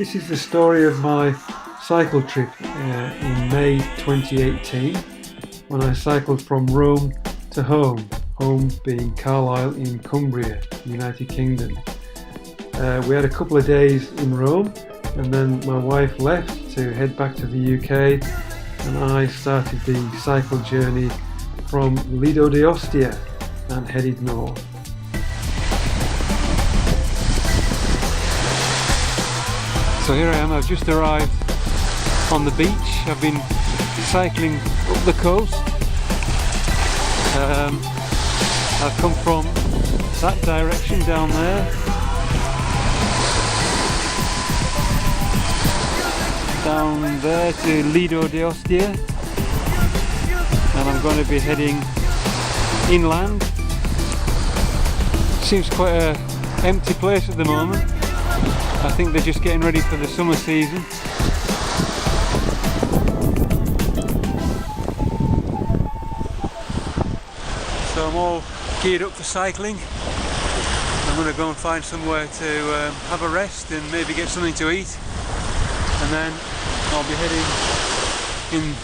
This is the story of my cycle trip in May 2018 when I cycled from Rome to home being Carlisle in Cumbria, United Kingdom. We had a couple of days in Rome and then my wife left to head back to the UK and I started the cycle journey from Lido d'Ostia and headed north. So here I am, I've just arrived on the beach. I've been cycling up the coast. I've come from that direction down there. Down there to Lido d'Ostia. And I'm going to be heading inland. Seems quite an empty place at the moment. I think they're just getting ready for the summer season. So I'm all geared up for cycling. I'm going to go and find somewhere to have a rest and maybe get something to eat. And then I'll be heading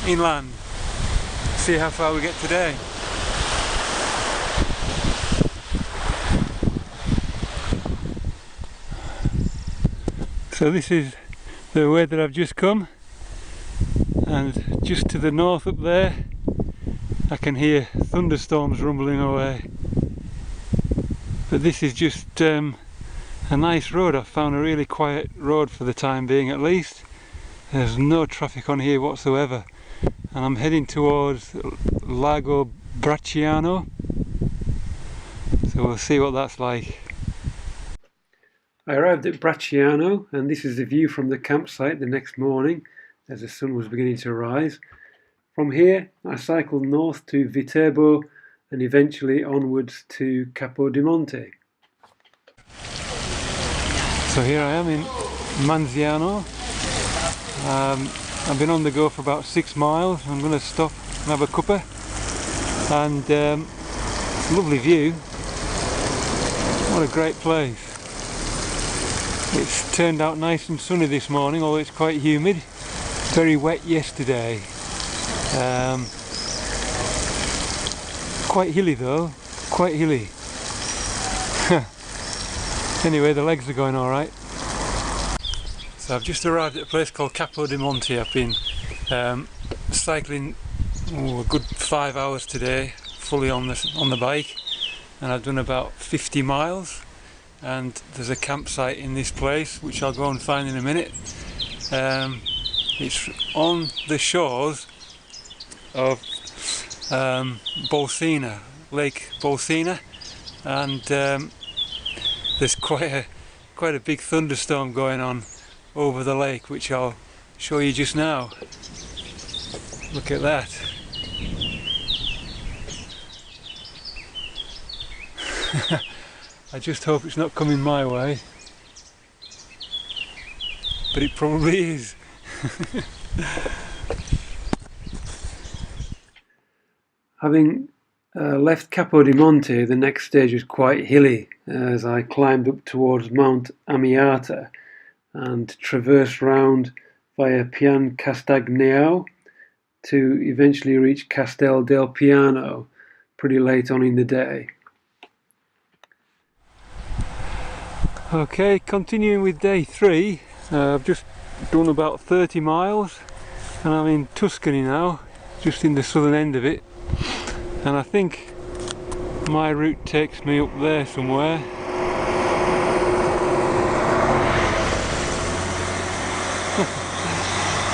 inland. See how far we get today. So this is the way that I've just come, and just to the north up there I can hear thunderstorms rumbling away. But this is just a nice road. I've found a really quiet road for the time being at least. There's no traffic on here whatsoever, and I'm heading towards Lago Bracciano, so we'll see what that's like. I arrived at Bracciano and this is the view from the campsite the next morning as the sun was beginning to rise. From here I cycled north to Viterbo and eventually onwards to Capodimonte. So here I am in Manziano. I've been on the go for about 6 miles. I'm going to stop and have a cuppa, and lovely view. What a great place. It's turned out nice and sunny this morning, although it's quite humid. Very wet yesterday. Quite hilly though, quite hilly. Anyway, the legs are going alright. So I've just arrived at a place called Capodimonte. I've been cycling a good 5 hours today, fully on the bike, and I've done about 50 miles. And there's a campsite in this place which I'll go and find in a minute. It's on the shores of Bolsena, Lake Bolsena, and there's quite a big thunderstorm going on over the lake, which I'll show you just now. Look at that. I just hope it's not coming my way, but it probably is. Having left Capodimonte, the next stage was quite hilly as I climbed up towards Mount Amiata and traversed round via Pian Castagneo to eventually reach Castel del Piano pretty late on in the day. Okay, continuing with day 3, I've just done about 30 miles and I'm in Tuscany now, just in the southern end of it, and I think my route takes me up there somewhere.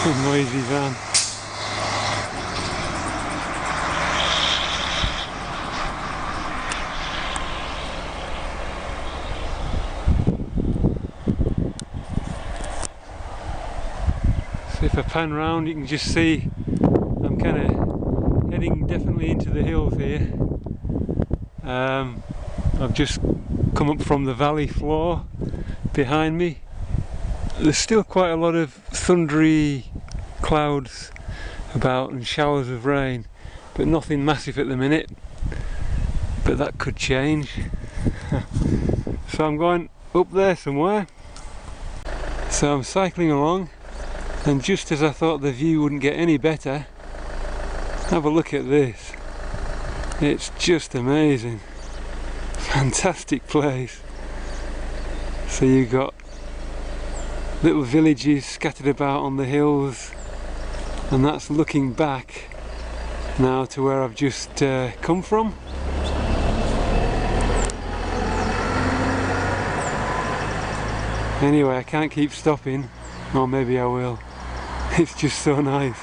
A noisy van. If I pan round you can just see I'm kind of heading definitely into the hills here. I've just come up from the valley floor behind me. There's still quite a lot of thundery clouds about and showers of rain, but nothing massive at the minute, but that could change. So I'm going up there somewhere. So So I'm cycling along, and just as I thought the view wouldn't get any better, have a look at this. It's just amazing. Fantastic place. So you've got little villages scattered about on the hills, and that's looking back now to where I've just come from. Anyway, I can't keep stopping, or maybe I will. It's just so nice.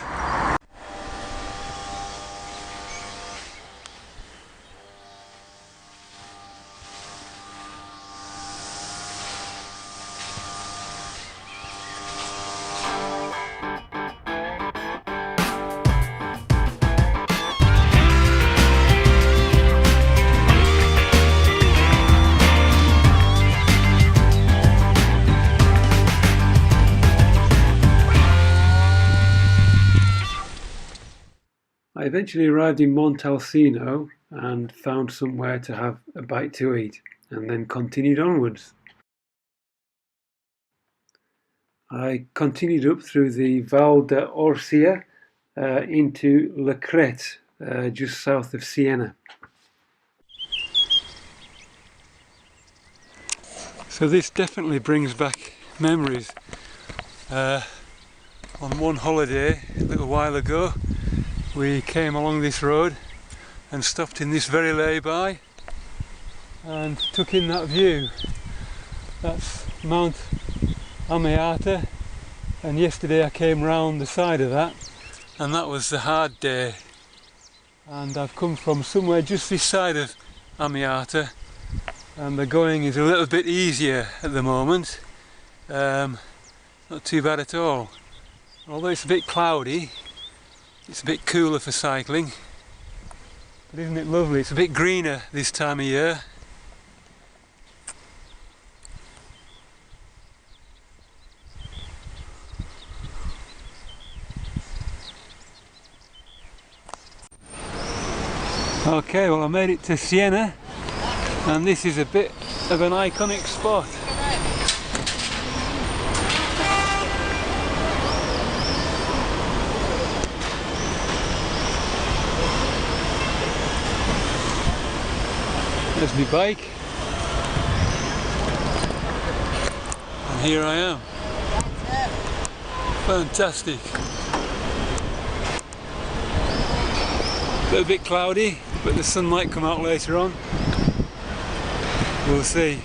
I eventually arrived in Montalcino and found somewhere to have a bite to eat, and then continued onwards. I continued up through the Val d'Orcia into Le Crête, just south of Siena. So this definitely brings back memories. On one holiday a little while ago, we came along this road and stopped in this very lay-by and took in that view. That's Mount Amiata, and yesterday I came round the side of that, and that was the hard day. And I've come from somewhere just this side of Amiata, and the going is a little bit easier at the moment. Not too bad at all. Although it's a bit cloudy, it's a bit cooler for cycling. But isn't it lovely? It's a bit greener this time of year. Okay, well I made it to Siena, and this is a bit of an iconic spot. There's my bike, and here I am. Fantastic. A little bit cloudy, but the sun might come out later on. We'll see.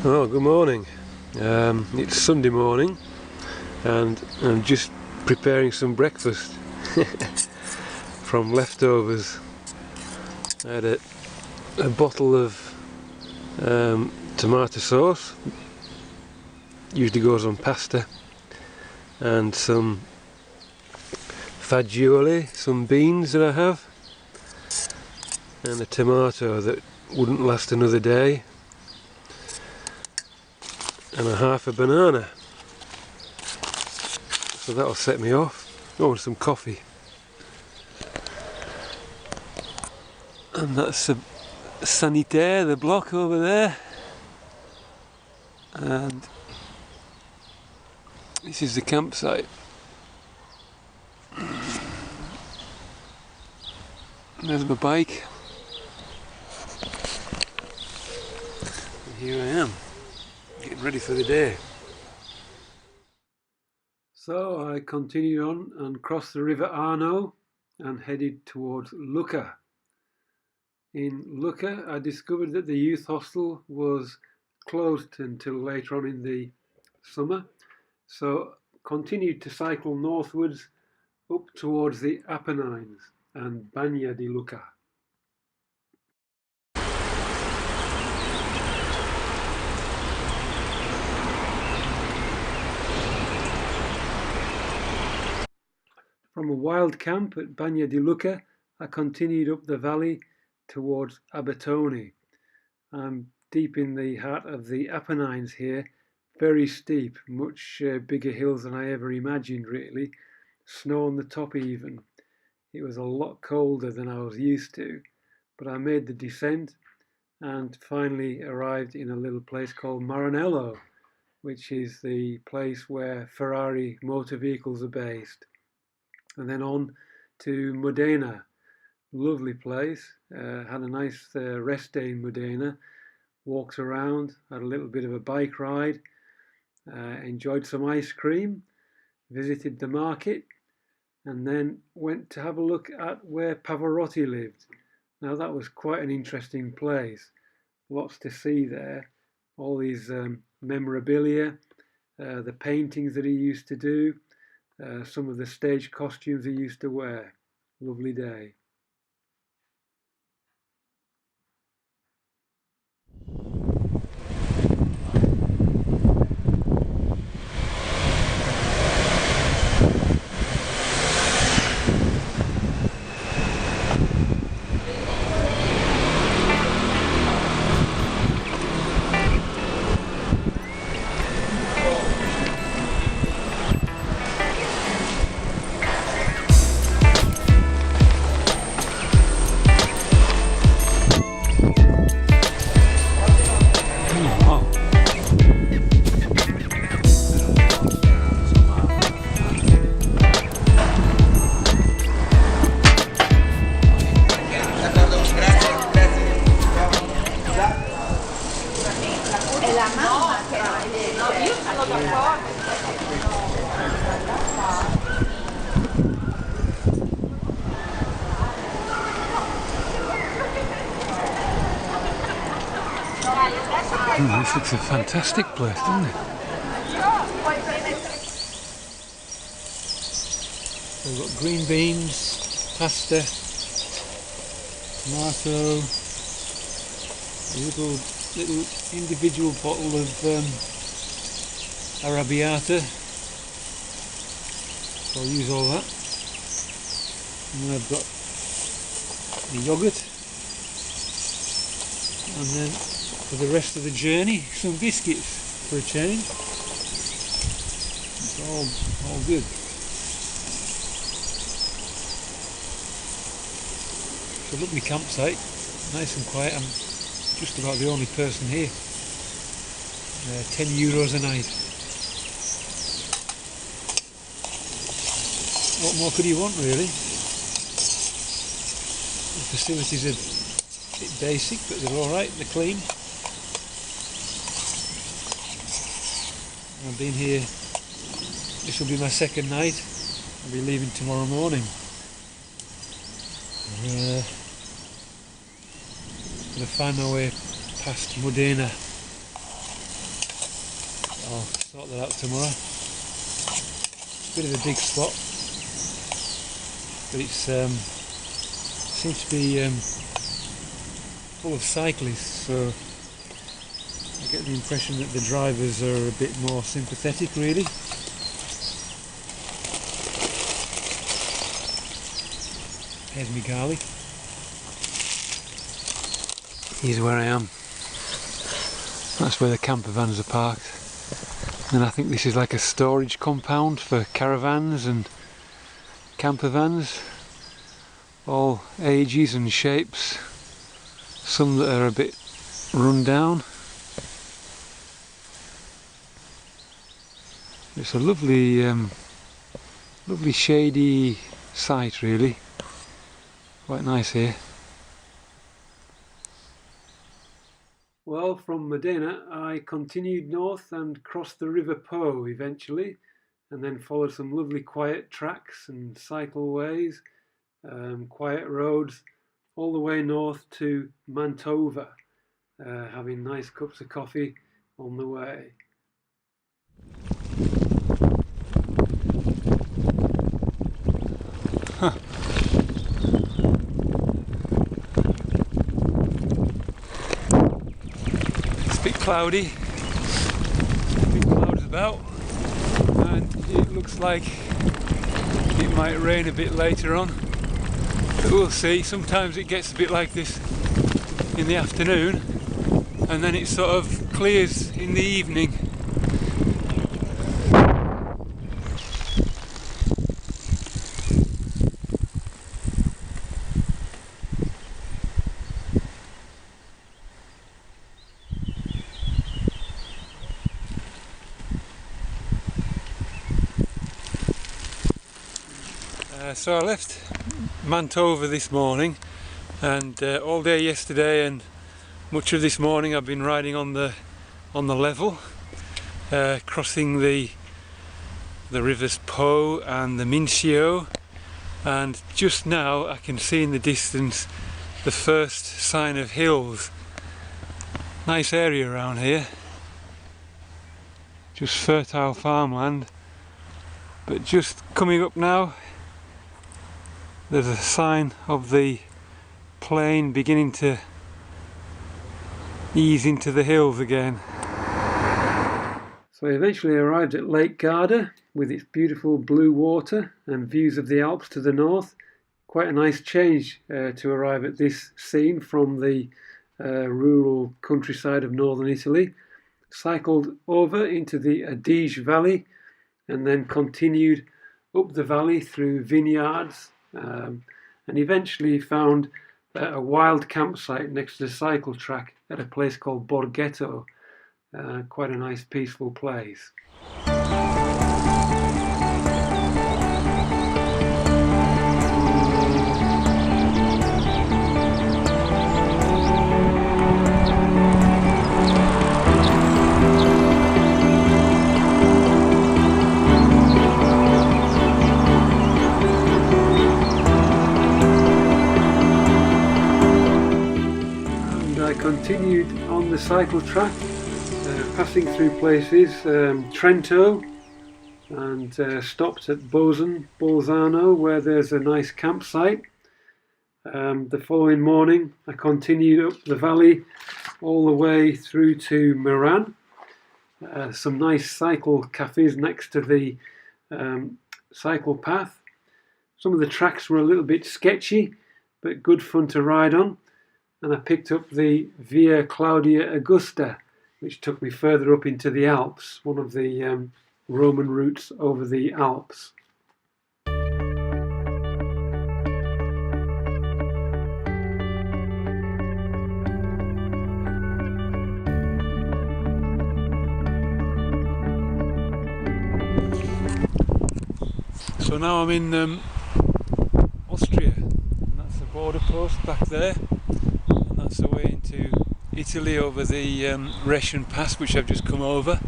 Oh, good morning. It's Sunday morning, and I'm just preparing some breakfast from leftovers. I had a bottle of tomato sauce, usually goes on pasta, and some fagioli, some beans that I have, and a tomato that wouldn't last another day, and a half a banana. So that'll set me off. Oh, and some coffee. And that's a sanitaire, the block over there. And this is the campsite. There's my bike. And here I am, getting ready for the day. So I continued on and crossed the River Arno and headed towards Lucca. In Lucca I discovered that the youth hostel was closed until later on in the summer, so continued to cycle northwards up towards the Appenines and Bagna di Lucca. From a wild camp at Bagna di Lucca, I continued up the valley towards Abetone. I'm deep in the heart of the Apennines here, very steep, much bigger hills than I ever imagined really, snow on the top even. It was a lot colder than I was used to, but I made the descent and finally arrived in a little place called Maranello, which is the place where Ferrari motor vehicles are based. And then on to Modena, lovely place. Had a nice rest day in Modena, walked around, had a little bit of a bike ride, enjoyed some ice cream, visited the market, and then went to have a look at where Pavarotti lived. Now that was quite an interesting place, lots to see there, all these memorabilia, the paintings that he used to do, some of the stage costumes he used to wear. Lovely day. This looks a fantastic place, doesn't it? We've got green beans, pasta, tomato, a little individual bottle of arrabbiata. So I'll use all that. And then I've got the yoghurt, and then for the rest of the journey, some biscuits for a change. It's all good. It's a lovely campsite, nice and quiet. I'm just about the only person here. €10 a night. What more could you want, really? The facilities are a bit basic, but they're alright, they're clean. I've been here, this will be my second night. I'll be leaving tomorrow morning. I'm going to find my way past Modena. I'll sort that out tomorrow. It's a bit of a big spot, but it seems to be full of cyclists, so I get the impression that the drivers are a bit more sympathetic, really. Here's my garlic. Here's where I am. That's where the camper vans are parked. And I think this is like a storage compound for caravans and camper vans. All ages and shapes. Some that are a bit run down. It's a lovely, lovely shady site, really. Quite nice here. Well, from Modena I continued north and crossed the River Po eventually, and then followed some lovely quiet tracks and cycleways, quiet roads, all the way north to Mantova, having nice cups of coffee on the way. Huh. It's a bit cloudy, big clouds about, and it looks like it might rain a bit later on, but we'll see. Sometimes it gets a bit like this in the afternoon, and then it sort of clears in the evening. So I left Mantova this morning, and all day yesterday and much of this morning I've been riding on the level, crossing the rivers Po and the Mincio, and just now I can see in the distance the first sign of hills. Nice area around here, just fertile farmland, but just coming up now there's a sign of the plain beginning to ease into the hills again. So I eventually arrived at Lake Garda with its beautiful blue water and views of the Alps to the north. Quite a nice change to arrive at this scene from the rural countryside of northern Italy. Cycled over into the Adige Valley and then continued up the valley through vineyards, and eventually found a wild campsite next to the cycle track at a place called Borghetto. Quite a nice peaceful place. Continued on the cycle track, passing through places, Trento, and stopped at Bolzano, where there's a nice campsite. The following morning I continued up the valley all the way through to Meran. Some nice cycle cafes next to the cycle path. Some of the tracks were a little bit sketchy, but good fun to ride on. And I picked up the Via Claudia Augusta, which took me further up into the Alps, one of the Roman routes over the Alps. So now I'm in Austria, and that's the border post back there. That's the way into Italy over the Rhetian Pass, which I've just come over.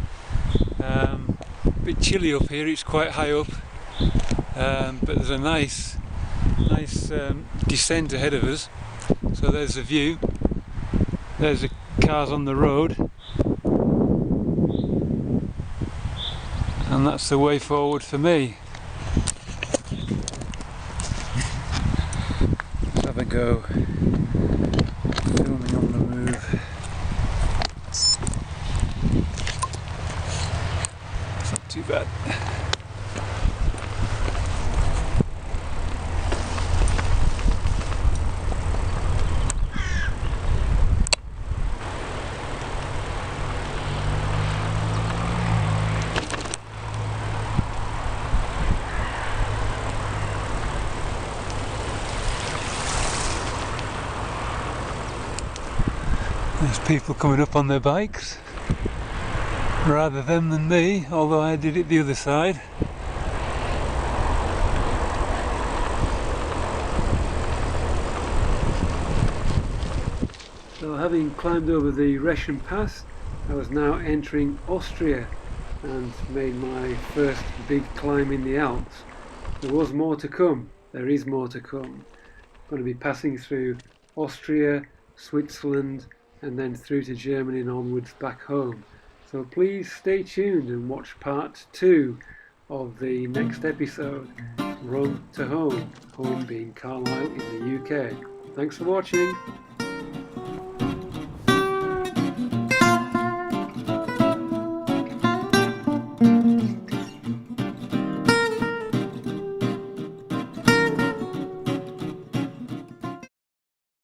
A bit chilly up here, it's quite high up, but there's a nice descent ahead of us. So there's the view, there's the cars on the road, and that's the way forward for me. Let's have a go. Filming on the move. It's not too bad. There's people coming up on their bikes, rather them than me, although I did it the other side. So having climbed over the Rhetian Pass, I was now entering Austria and made my first big climb in the Alps. There was more to come, there is more to come. I'm going to be passing through Austria, Switzerland, and then through to Germany and onwards back home. So please stay tuned and watch part 2 of the next episode, Road to Home, home being Carlisle in the UK. Thanks for watching.